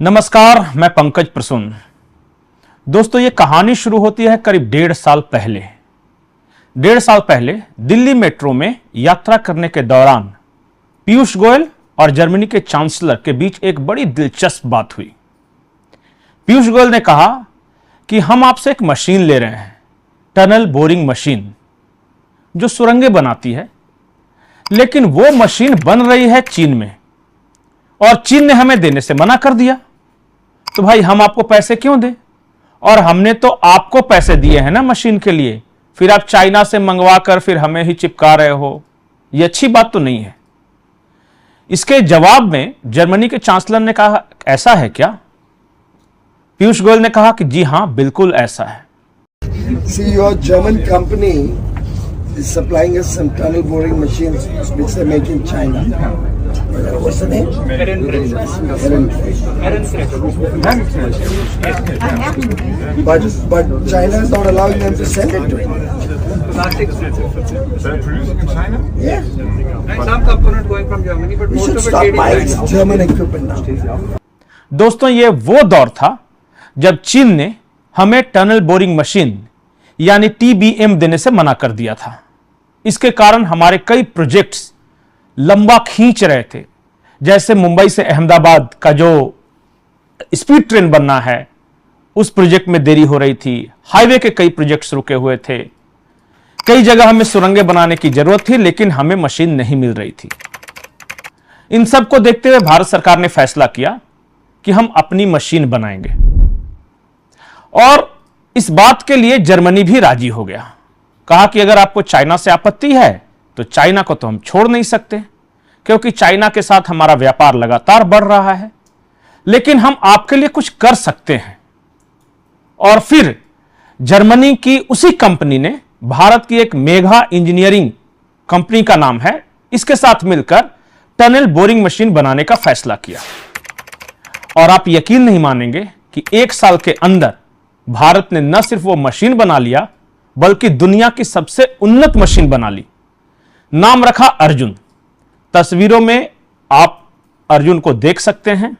नमस्कार, मैं पंकज प्रसून। दोस्तों, ये कहानी शुरू होती है करीब 1.5 साल पहले। 1.5 साल पहले दिल्ली मेट्रो में यात्रा करने के दौरान पीयूष गोयल और जर्मनी के चांसलर के बीच एक बड़ी दिलचस्प बात हुई। पीयूष गोयल ने कहा कि हम आपसे एक मशीन ले रहे हैं, टनल बोरिंग मशीन, जो सुरंगें बनाती है, लेकिन वो मशीन बन रही है चीन में और चीन ने हमें देने से मना कर दिया। तो भाई हम आपको पैसे क्यों दें? और हमने तो आपको पैसे दिए हैं ना मशीन के लिए, फिर आप चाइना से मंगवा कर फिर हमें ही चिपका रहे हो, यह अच्छी बात तो नहीं है। इसके जवाब में जर्मनी के चांसलर ने कहा, ऐसा है क्या? पीयूष गोयल ने कहा कि जी हां, बिल्कुल ऐसा है। See, your German company is supplying us some tunnel boring machines which they make in China. What's the name? But China is not allowing them to send it to him. They're producing in China? Yeah. Some component going from Germany, but We most should of it stop made in buying China. German equipment now. दोस्तों, ये वो दौर था जब चीन ने हमें tunnel boring machine यानी टीबीएम देने से मना कर दिया था। इसके कारण हमारे कई प्रोजेक्ट्स लंबा खींच रहे थे। जैसे मुंबई से अहमदाबाद का जो स्पीड ट्रेन बनना है, उस प्रोजेक्ट में देरी हो रही थी। हाईवे के कई प्रोजेक्ट्स रुके हुए थे। कई जगह हमें सुरंगें बनाने की जरूरत थी, लेकिन हमें मशीन नहीं मिल रही थी। इन सब को देखते हुए भारत सरकार ने फैसला किया कि हम अपनी मशीन बनाएंगे, और इस बात के लिए जर्मनी भी राजी हो गया। कहा कि अगर आपको चाइना से आपत्ति है तो चाइना को तो हम छोड़ नहीं सकते, क्योंकि चाइना के साथ हमारा व्यापार लगातार बढ़ रहा है, लेकिन हम आपके लिए कुछ कर सकते हैं। और फिर जर्मनी की उसी कंपनी ने भारत की एक मेघा इंजीनियरिंग कंपनी का नाम है, इसके साथ मिलकर टनल बोरिंग मशीन बनाने का फैसला किया। और आप यकीन नहीं मानेंगे कि 1 साल के अंदर भारत ने न सिर्फ वो मशीन बना लिया, बल्कि दुनिया की सबसे उन्नत मशीन बना ली। नाम रखा अर्जुन। तस्वीरों में आप अर्जुन को देख सकते हैं।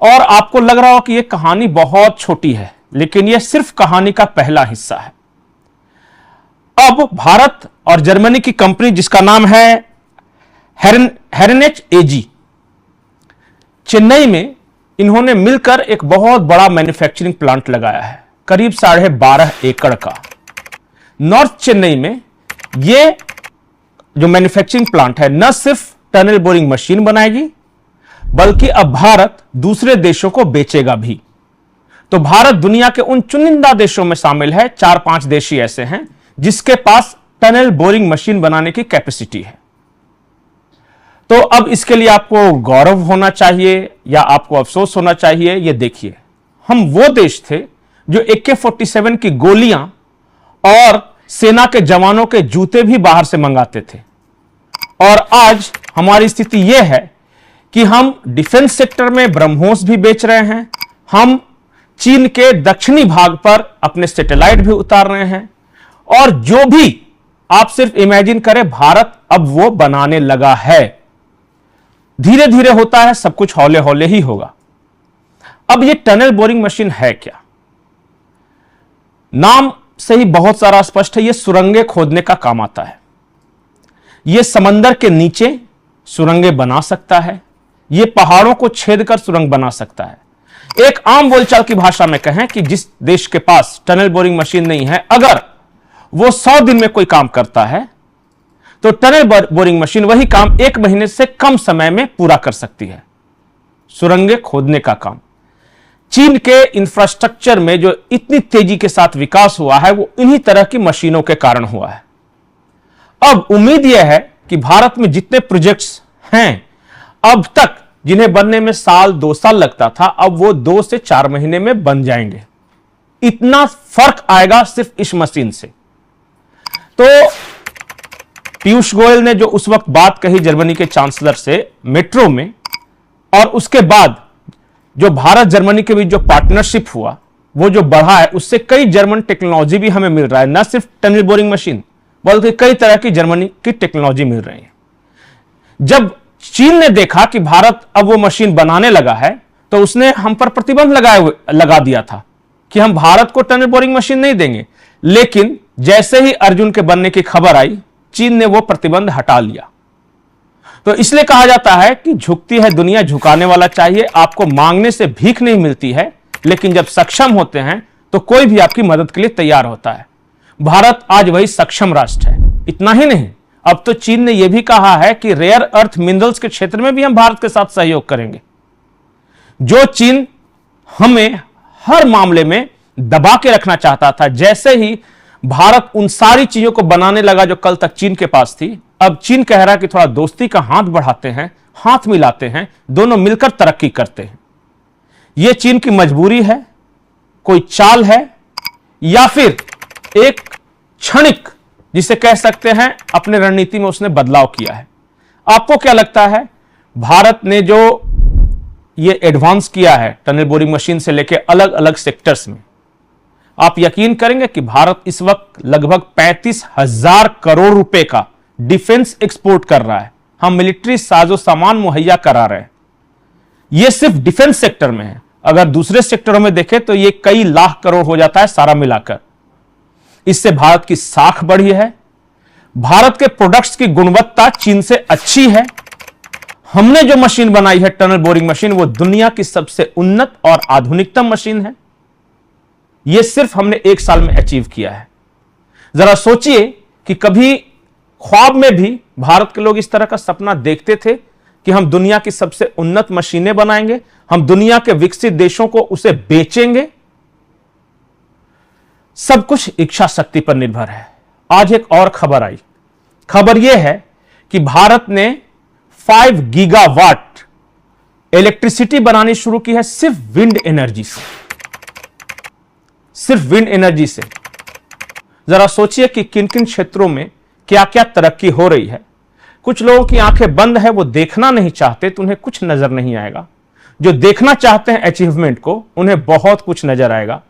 और आपको लग रहा हो कि यह कहानी बहुत छोटी है, लेकिन यह सिर्फ कहानी का पहला हिस्सा है। अब भारत और जर्मनी की कंपनी, जिसका नाम है हेरेनेच एजी, चेन्नई में इन्होंने मिलकर एक बहुत बड़ा मैन्युफैक्चरिंग प्लांट लगाया है, करीब 12.5 एकड़ का। नॉर्थ चेन्नई में यह जो मैन्युफैक्चरिंग प्लांट है, न सिर्फ टनल बोरिंग मशीन बनाएगी, बल्कि अब भारत दूसरे देशों को बेचेगा भी। तो भारत दुनिया के उन चुनिंदा देशों में शामिल है, 4-5 देश ही ऐसे हैं जिसके पास टनल बोरिंग मशीन बनाने की कैपेसिटी है। तो अब इसके लिए आपको गौरव होना चाहिए या आपको अफसोस होना चाहिए, यह देखिए। हम वो देश थे जो AK-47 की गोलियां और सेना के जवानों के जूते भी बाहर से मंगाते थे, और आज हमारी स्थिति यह है कि हम डिफेंस सेक्टर में ब्रह्मोस भी बेच रहे हैं। हम चीन के दक्षिणी भाग पर अपने सैटेलाइट भी उतार रहे हैं, और जो भी आप सिर्फ इमेजिन करें, भारत अब वो बनाने लगा है। धीरे धीरे होता है, सब कुछ हौले हौले ही होगा। अब ये टनल बोरिंग मशीन है क्या? नाम से ही बहुत सारा स्पष्ट है। यह सुरंगें खोदने का काम आता है। यह समंदर के नीचे सुरंगें बना सकता है, यह पहाड़ों को छेद कर सुरंग बना सकता है। एक आम बोलचाल की भाषा में कहें कि जिस देश के पास टनल बोरिंग मशीन नहीं है, अगर वो 100 दिन में कोई काम करता है, तो टनल बोरिंग मशीन वही काम 1 महीने से कम समय में पूरा कर सकती है, सुरंगें खोदने का काम। चीन के इंफ्रास्ट्रक्चर में जो इतनी तेजी के साथ विकास हुआ है, वो इन्हीं तरह की मशीनों के कारण हुआ है। अब उम्मीद यह है कि भारत में जितने प्रोजेक्ट्स हैं अब तक, जिन्हें बनने में 1-2 साल लगता था, अब वो 2 से 4 महीने में बन जाएंगे। इतना फर्क आएगा सिर्फ इस मशीन से। तो पीयूष गोयल ने जो उस वक्त बात कही जर्मनी के चांसलर से मेट्रो में, और उसके बाद जो भारत जर्मनी के बीच जो पार्टनरशिप हुआ, वो जो बढ़ा है, उससे कई जर्मन टेक्नोलॉजी भी हमें मिल रहा है। न सिर्फ टनल बोरिंग मशीन, बल्कि कई तरह की जर्मनी की टेक्नोलॉजी मिल रही है। जब चीन ने देखा कि भारत अब वो मशीन बनाने लगा है, तो उसने हम पर प्रतिबंध लगा दिया था कि हम भारत को टनल बोरिंग मशीन नहीं देंगे। लेकिन जैसे ही अर्जुन के बनने की खबर आई, चीन ने वो प्रतिबंध हटा लिया। तो इसलिए कहा जाता है कि झुकती है दुनिया, झुकाने वाला चाहिए। आपको मांगने से भीख नहीं मिलती है, लेकिन जब सक्षम होते हैं तो कोई भी आपकी मदद के लिए तैयार होता है। भारत आज वही सक्षम राष्ट्र है। इतना ही नहीं, अब तो चीन ने यह भी कहा है कि रेयर अर्थ मिनरल्स के क्षेत्र में भी हम भारत के साथ सहयोग करेंगे। जो चीन हमें हर मामले में दबा के रखना चाहता था, जैसे ही भारत उन सारी चीजों को बनाने लगा जो कल तक चीन के पास थी, अब चीन कह रहा है कि थोड़ा दोस्ती का हाथ बढ़ाते हैं, हाथ मिलाते हैं, दोनों मिलकर तरक्की करते हैं। यह चीन की मजबूरी है, कोई चाल है, या फिर एक क्षणिक, जिसे कह सकते हैं अपने रणनीति में उसने बदलाव किया है। आपको क्या लगता है, भारत ने जो ये एडवांस किया है टनल बोरिंग मशीन से लेकर अलग अलग सेक्टर्स में, आप यकीन करेंगे कि भारत इस वक्त लगभग 35,000 करोड़ रुपए का डिफेंस एक्सपोर्ट कर रहा है। हम मिलिट्री साजो सामान मुहैया करा रहे हैं। यह सिर्फ डिफेंस सेक्टर में है। अगर दूसरे सेक्टरों में देखें तो यह कई लाख करोड़ हो जाता है सारा मिलाकर। इससे भारत की साख बढ़ी है। भारत के प्रोडक्ट्स की गुणवत्ता चीन से अच्छी है। हमने जो मशीन बनाई है टनल बोरिंग मशीन, वो दुनिया की सबसे उन्नत और आधुनिकतम मशीन है। यह सिर्फ हमने 1 साल में अचीव किया है। जरा सोचिए कि कभी ख्वाब में भी भारत के लोग इस तरह का सपना देखते थे कि हम दुनिया की सबसे उन्नत मशीनें बनाएंगे, हम दुनिया के विकसित देशों को उसे बेचेंगे। सब कुछ इच्छा शक्ति पर निर्भर है। आज एक और खबर आई। खबर यह है कि भारत ने 5 गीगावाट इलेक्ट्रिसिटी बनानी शुरू की है सिर्फ विंड एनर्जी से। सिर्फ विंड एनर्जी से। जरा सोचिए कि किन किन क्षेत्रों में क्या क्या तरक्की हो रही है। कुछ लोगों की आंखें बंद है, वो देखना नहीं चाहते तो उन्हें कुछ नजर नहीं आएगा। जो देखना चाहते हैं अचीवमेंट को, उन्हें बहुत कुछ नजर आएगा।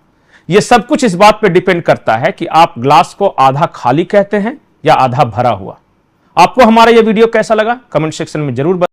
यह सब कुछ इस बात पर डिपेंड करता है कि आप ग्लास को आधा खाली कहते हैं या आधा भरा हुआ। आपको हमारा यह वीडियो कैसा लगा, कमेंट सेक्शन में जरूर बताएं।